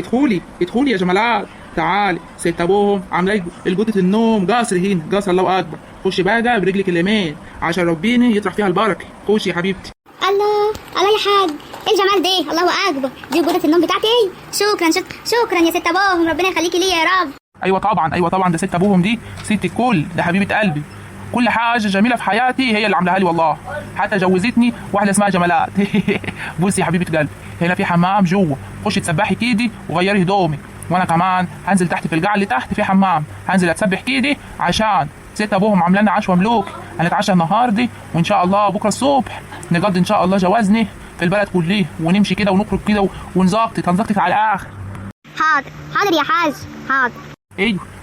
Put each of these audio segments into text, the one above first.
ادخلي ادخلي يا جمالات. تعالي ست ابوهم عامله الجودة النوم قصر هنا قصر. الله اكبر. خشي بقى برجلك اليمين عشان ربنا يطرح فيها البركه. خشي يا حبيبتي. الله الله يا حاج، ايه الجمال ده؟ الله اكبر، دي جودة النوم بتاعتي. شكرا شكرا يا ست ابوهم، ربنا يخليكي ليا يا رب. ايوه طبعا ايوه طبعا، ده ست ابوهم دي ست الكل، ده حبيبه قلبي. كل حاجه جميله في حياتي هي اللي عاملاها لي والله. حتى جوزتني واحده اسمها جمالات. بصي يا حبيبه قلبي، هنا في حمام جوه، خشي تسبحي كيدي وغيري هدومك، وانا كمان هنزل تحت في القاع اللي تحت في حمام، هنزل اتسبح كيدي عشان ست ابوهم عامله لنا عشوه ملوك. هنتعشى النهارده وان شاء الله بكره الصبح نقضي ان شاء الله جوازني في البلد كلها، ونمشي كده ونخرج كده هنظبطك على الاخر. حاضر حاضر يا حاج حاضر.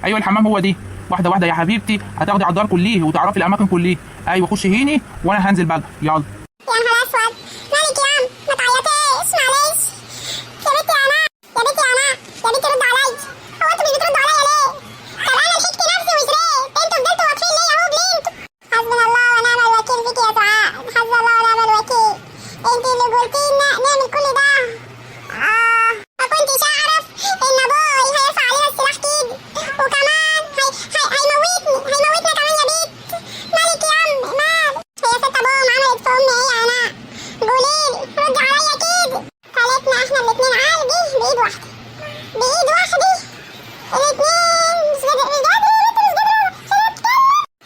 ايوه الحمام هو دي. واحده واحده يا حبيبتي هتاخدي على الدار كليه وتعرفي الاماكن كليه. ايوه خشي هيني وانا هنزل بقى. يلا. يا نهار اسود، مالك يا عم؟ ما تعيطيش معلش. يا بنتي انا يا بنتي انا يا بنتي رد عليا. هو انتوا مش بتردوا عليا ليه؟ طب انا لحقت نفسي وزريت، انتوا فضلتوا واقفين ليه اهو بلينتوا. حسبنا الله ونعم الوكيل فيكي يا دعاء، حسبنا الله ونعم الوكيل. انت اللي قلتي لنا نعمل كل ده. ما كنتش اعرف ان ابوي هيرفع علينا السلاح كده، وكمان هيموتنا كمان يا بنت. مالك يا عم مال؟ هي ست ابوهم عملت في امي ايه يا علاء؟ قوليلي ردي عليا كده. خلتنا احنا الاتنين عالجي بايد واحده بايد واحده. الاتنين مش قادره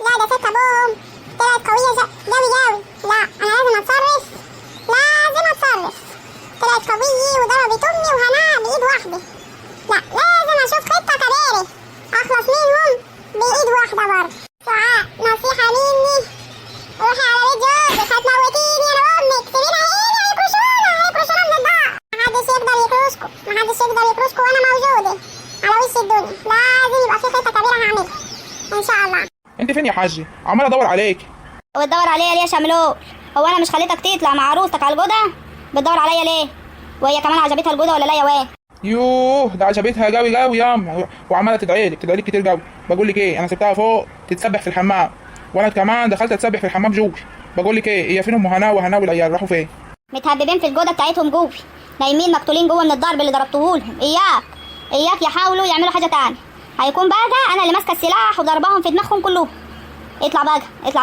لا ده ست ابوهم طلعت قويه جوي جوي. لا انا لازم اتصرف لازم اتصرف. طلعت قويه وضربت امي وهناء بايد واحده. لا لازم اشوف خطه كبيره اخلص منهم بايد واحده برضه. سعاء نصيحه مني، روحي على بيت جوزك هتموتيني انا وامك. سيبينا هنا هيكرشونا من الدار. محدش يقدر يكرشكوا وانا موجوده على وش الدنيا. لازم يبقى في خطه كبيره هعملها ان شاء الله. انت فين يا حاجه؟ عمال ادور عليك. وبتدور عليا ليه يا شملول؟ هو انا مش خليتك تطلع مع عروستك على الجودة؟ بتدور عليا ليه؟ وهي كمان عجبتها الجودة ولا لا يا واد؟ يوه ده عجبتها قوي قوي ياما، وعماله تدعي لك كتير قوي. بقول لك ايه، انا سبتها فوق تتسبح في الحمام، وانا كمان دخلت اتسبح في الحمام جوه. بقول لك ايه، هي فينهم هنا والعيال راحوا فين؟ متهببين في الجودة بتاعتهم جوه، نايمين مقتولين جوه من الضرب اللي ضربتهولهم. اياك يحاولوا يعملوا حاجة تاني، هيكون بقى انا اللي ماسكه السلاح وضربهم في دماغهم كلهم. اطلع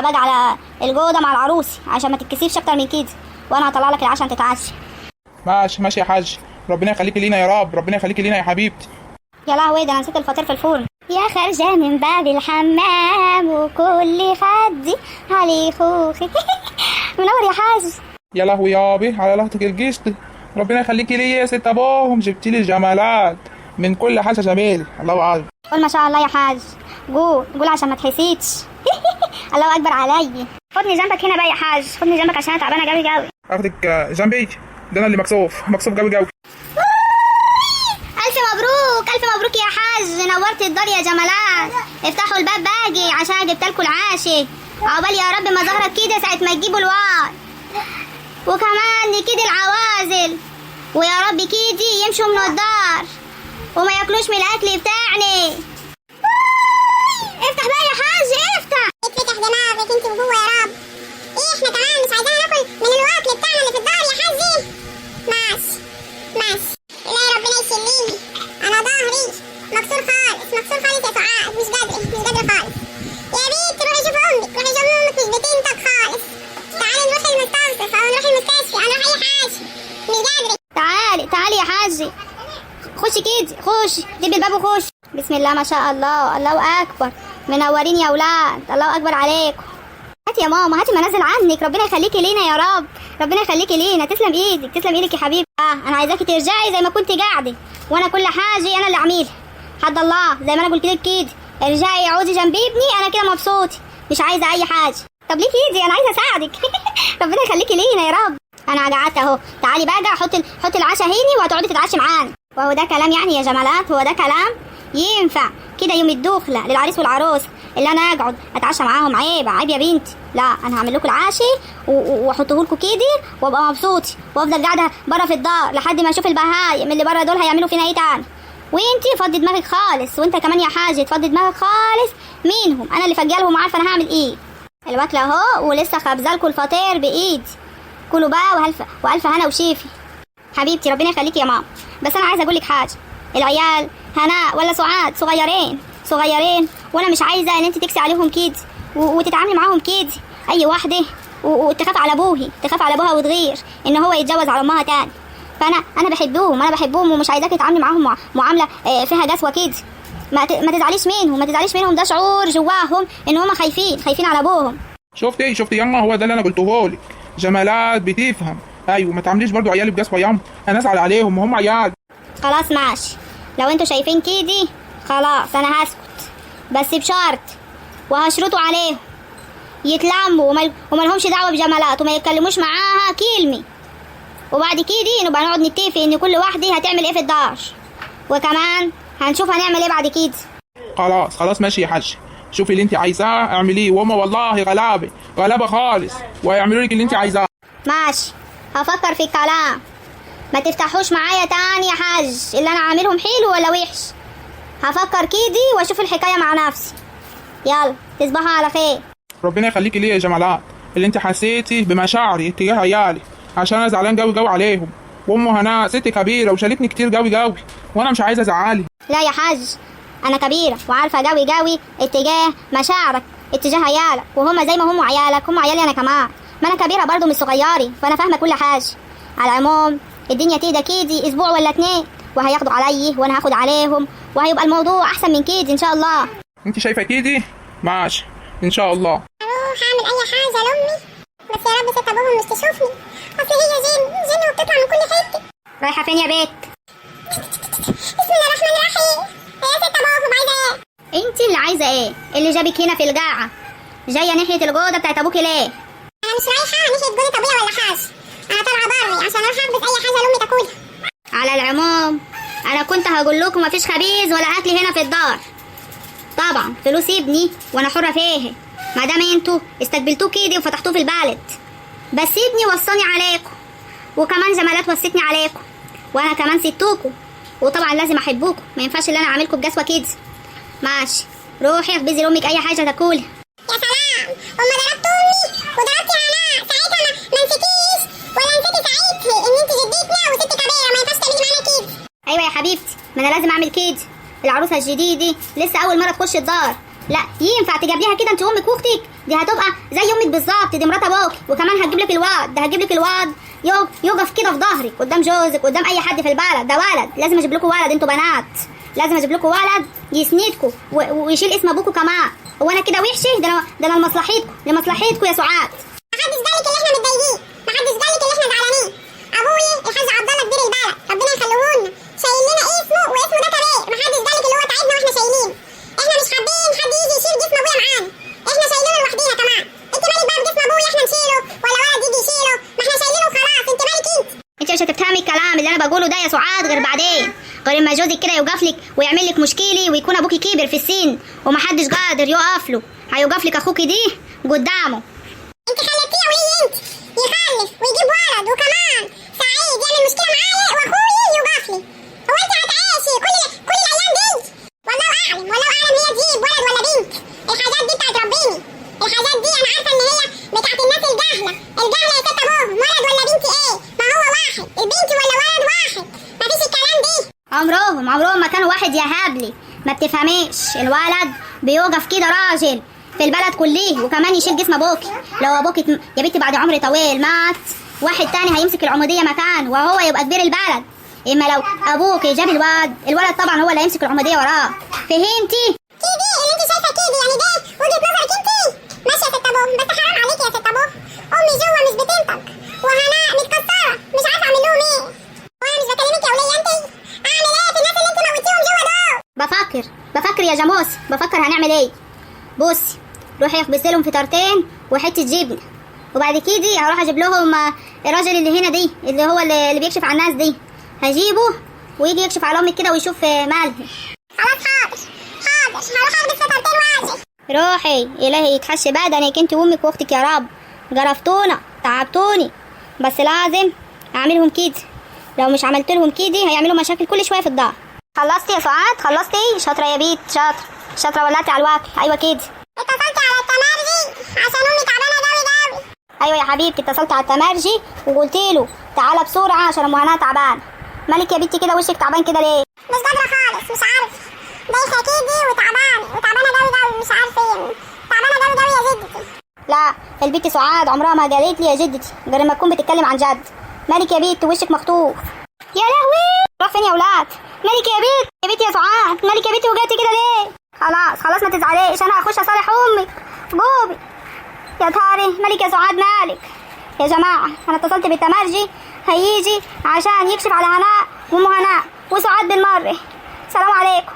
بقى على الجودة مع العروسي عشان ما تتكسفش اكتر من كده، وانا هطلع لك العشاء تتعشى. ماشي يا حاج، ربنا يخليكي لينا يا رب، ربنا يخليكي لينا يا حبيبتي. يا لهوي ده انا نسيت الفطير في الفرن. يا خارجة من باب الحمام وكل خدي علي خوخي. منور يا حاج. يا لهوي يابي على لهتك القشط، ربنا يخليكي ليا يا ست ابوهم، جبتي لي جمالات من كل حاجه جميل. الله اكبر. قول ما شاء الله يا حاج. قول عشان ما تحسيتش. الله اكبر عليا. خدني جنبك هنا بقى يا حاج، خدني جنبك عشان انا تعبانه قوي قوي. اخدك جنبي؟ ده انا اللي مكسوف قوي قوي. الف مبروك يا حاج، نورت الدار يا جمالات. افتحوا الباب باجي عشان جبت لكم العاشي. عقبال يا رب ما ظهرت كده ساعه ما تجيبوا الواد، وكمان كده العوازل، ويا رب كيدي يمشوا من الدار وما ياكلوش من الاكل بتاعنا. افتح بقى يا حاج افتح. اتفتح دماغك انت وهو يا رب. احنا كمان مش عايزين ناكل من الاكل بتاعنا اللي في الدار يا حاجي. ماشي لا ربنا يسليني، انا ظهري مكسور خالص يا سعاد، مش قادره خالص. يا بنت روحي شوفي امك مش بتنطق خالص. تعالي نروح المستشفى انا اروح اي حاجه مش قادره. تعالي يا حاجي، خشي كده، خشي جيبي الباب وخش. بسم الله ما شاء الله، الله اكبر. منورين يا اولاد، الله اكبر عليكم. هاتي يا ماما هاتي منازل عنك، ربنا يخليكي لينا يا رب، ربنا يخليكي لينا. تسلم ايدك يا حبيبي. انا عايزاكي ترجعي زي ما كنت قاعده، وانا كل حاجه انا اللي اعملها. حد الله زي ما انا قلت لك كده، ارجعي اقعدي جنب ابني، انا كده مبسوطه مش عايزه اي حاجه. طب ليه كده؟ انا عايزه اساعدك. ربنا يخليكي لينا يا رب. انا قعدت اهو، تعالي بقى حط العشاء هيني وهتقعدي تتعشي معانا. وهو ده كلام يعني يا جمالات؟ هو ده كلام ينفع كده يوم الدخله للعريس والعروس اللي انا اقعد اتعشى معاهم؟ عيب يا بنتي. لا انا هعمل لكم العاشي واحطه لكم كده وابقى مبسوطه، وافضل قاعده بره في الدار لحد ما اشوف البهايم اللي بره دول هيعملوا فينا ايه تاني. وانتي فضي دماغك خالص، وانت كمان يا حاجه تفضي دماغك خالص منهم، انا اللي فجالهم وعارفه انا هعمل ايه. الوكله اهو، ولسه خابزه لكم الفطير بايدي. كلوا بقى والف هنا وشيفي. حبيبتي ربنا يخليكي يا ماما. بس انا عايزه اقول لك حاجه، العيال هناء ولا سعاد صغيرين صغيرين، وانا مش عايزه ان انت تكسي عليهم كده وتتعاملي معاهم كده. اي واحده وتخاف على ابوها، تخاف على ابوها وتغير ان هو يتجوز على امها تاني. فانا بحبهم ومش عايزاكي تتعاملي معاهم معامله فيها قسوه كده. ما تزعليش منهم، ما تزعليش منهم، ده شعور جواهم ان هم خايفين على ابوهم. شفتي ياما، هو ده اللي انا قلته لك. جمالات بتفهم. ايوه، ما تعمليش برضو عيالي بقسوه ياما، انا ازعل عليهم وهم عيال. خلاص ماشي، لو انتوا شايفين كده خلاص انا هسكت، بس بشرط وهشرطوا عليهم يتلموا ومالهمش دعوه بجمالات وما يتكلموش معاها كلمه. وبعد كده نبقى نقعد نتفق ان كل واحده هتعمل ايه في الدار، وكمان هنشوف هنعمل ايه بعد كده. خلاص ماشي يا حاج، شوفي اللي انت عايزاه اعمليه، وهم والله غلابه خالص، وهيعملوا لك اللي انت عايزاه. ماشي، هفكر في الكلام. ما تفتحوش معايا تاني يا حاج اللي انا عاملهم حلو ولا وحش. هفكر كده واشوف الحكايه مع نفسي. يلا تصبحوا على خير. ربنا يخليكي ليا يا جمالات، اللي انت حسيتي بمشاعري تجاه عيالي، عشان انا زعلان قوي عليهم. وام هناء ست كبيره وشالتني كتير قوي، وانا مش عايزه ازعلي. لا يا حاج، انا كبيره وعارفه قوي اتجاه مشاعرك اتجاه عيالك، وهم زي ما هم عيالك هم عيالي انا كمان. ما انا كبيره برضو مش صغيري، فانا فاهمه كل حاجه. على العموم الدنيا تهدى كده اسبوع ولا 2 وهياخدوا علي وانا هاخد عليهم، وهيبقى الموضوع احسن من كده ان شاء الله. انت شايفه كده؟ ماشي ان شاء الله. هعمل اي حاجه لامي، بس يا رب ست ابوهم مش تشوفني، اصل هي جن وبتطلع من كل حته. رايحه فين يا بيت؟ بسم الله الرحمن الرحيم. يا ست ابوهم عايزه ايه؟ انت اللي عايزه ايه؟ اللي جابك هنا في القاعه جايه ناحيه الجوده بتاعت ابوكي ليه؟ انا مش رايحه ناحيه جوده ابويا ولا حاجه، انا طالعه بري عشان اروح احبس اي حاجه لامي تاكلها. على العموم انا كنت هقول لكم مفيش خبيز ولا اكل هنا في الدار. طبعا فلوس ابني وانا حره فيه، ما دام انتوا استقبلتوه كده وفتحتوه في البلد. بس ابني وصاني عليكم، وكمان جمالات وصتني عليكم، وانا كمان سبتوكم، وطبعا لازم احبوكم. ما ينفعش اللي انا اعملكم بجسوه كده. ماشي، روحي اخبزي لامك اي حاجه تاكلها. يا سلام، اما ضربت امي وضربتي هناء ساعتها ما نسيتيش ولا نسيتي ساعتها ان انت جدتنا وست كبيره، ما ينفعش تعملي معانا كده. ايوه يا حبيبتي، ما انا لازم اعمل كده. العروسه الجديده لسه اول مره تخش الدار، لا ينفع تجابيها كده انت امك واختك؟ دي هتبقى زي امك بالظبط، دي مرات ابوك، وكمان هتجيب لك الواد ده، هتجيب لك الواد يقف كده في ظهرك قدام جوزك قدام اي حد في البلد. ده ولد، لازم اجيب لكم ولد، انتوا بنات لازم اجيب لكم ولد يسندكم ويشيل اسم ابوكم كمان. هو انا كده وحشه؟ ده انا لمصلحتكم يا سعاد. محدش بالك اللي احنا متضايقين، محدش بالك اللي احنا زعلانين. ابويا الحاج عبد الله كبير البلد ربنا يخليهولنا شايل لنا اسمه واسمه ده كبير، محدش بالك اللي هو تعبنا واحنا شايلين. احنا مش حابين حد يجي يشيل جسم ابويا معانا، احنا شايلينه لوحدينا كمان. انت مالك بقى بجسم ابويا احنا نشيله ولا ولد يجي يشيله؟ ما احنا شايلينه خلاص، انت مالك انت مش هتفهمي الكلام اللي انا بقوله ده يا سعاد غير بعدين، غير اما جوزك كده يوقف لك ويعمل لك مشكله ويكون ابوكي كبر في السن ومحدش قادر يقف له. هيوقف لك اخوكي دي قدامه. انت خليتيه وهي انت يخلف ويجيب ولد وكمان سعيد يعمل مشكله معايا واخويا يوقف لي. هو انت هتعيشي كل الايام دي؟ والله اعلم هي تجيب ولد ولا بنت. الحاجات دي بتاعت ربنا، الحاجات دي انا عارفه ان هي بتاعت الناس الجهله يا ست ابوهم. ولد ولا بنت ايه؟ ما هو واحد، البنت ولا ولد واحد، مفيش الكلام دي. عمرهم ما كانوا واحد يا هبلي. ما بتفهميش، الولد بيوقف كده راجل في البلد كليه، وكمان يشيل جسم ابوكي. لو ابوكي يا بنتي بعد عمر طويل مات، واحد تاني هيمسك العموديه مكان وهو يبقى كبير البلد. اما لو ابوكي جاب الولد طبعا هو اللي هيمسك العموديه وراه. فهمتي؟ كده اللي انت شايفه كده يعني ده وجهه نظرك انت؟ ماشي يا ست ابوهم، بس حرام عليكي يا ست ابوهم، امي جوه مش بتنطق وهناء متكسره مش عارفه اعمل لهم ايه. وانا مش بكلمك يا وليه انت، اعمل ايه في الناس اللي انت موتيهم جوه دول؟ بفكر يا جاموس، بفكر هنعمل ايه. بصي، روحي اخبزي لهم فطرتين وحته جبنه، وبعد كده هروح اجيب لهم الراجل اللي هنا دي اللي هو اللي بيكشف على الناس دي، هجيبه ويجي يكشف على امك كده ويشوف مالها. خلاص حاضر هروح اخبز فطرتين واجي. روحي، الهي يتحشي بدنك انت وامك واختك يا رب. جرفتونا تعبتوني، بس لازم اعملهم كده. لو مش عملت لهم كده هيعملوا مشاكل كل شويه في الدار. خلصتي يا سعاد؟ خلصتي؟ شاطره يا بيت، شاطره ولعتي على الواكل. ايوه كده. اتصلت على التمرجي عشان امي تعبانه قوي. ايوه يا حبيبتي، اتصلت على التمرجي وقلت له تعالى بسرعه عشان ام هناء تعبانه، مالك يا بنتي كده وشك تعبان كده ليه؟ مش قادرة خالص، مش عارفة، دايخة كده وتعبانة قوي قوي، مش عارفة ايه، تعبانة قوي قوي يا جدتي. لا البنت سعاد عمرها ما قالت لي يا جدتي غير لما تكون بتتكلم عن جد. مالك يا بنت وشك مخطوف؟ يا لهوي راح فين يا ولاد؟ مالك يا بنت؟ يا بنت يا سعاد مالك يا بنت وجعتي كده ليه؟ خلاص ما تزعليش، انا هخش اصالح امك. بوبي يا طاري مالك يا سعاد مالك؟ يا جماعه انا اتصلت بالتمرجي هيجي عشان يكشف على هناء وام هناء وسعاد بالمره. سلام عليكم.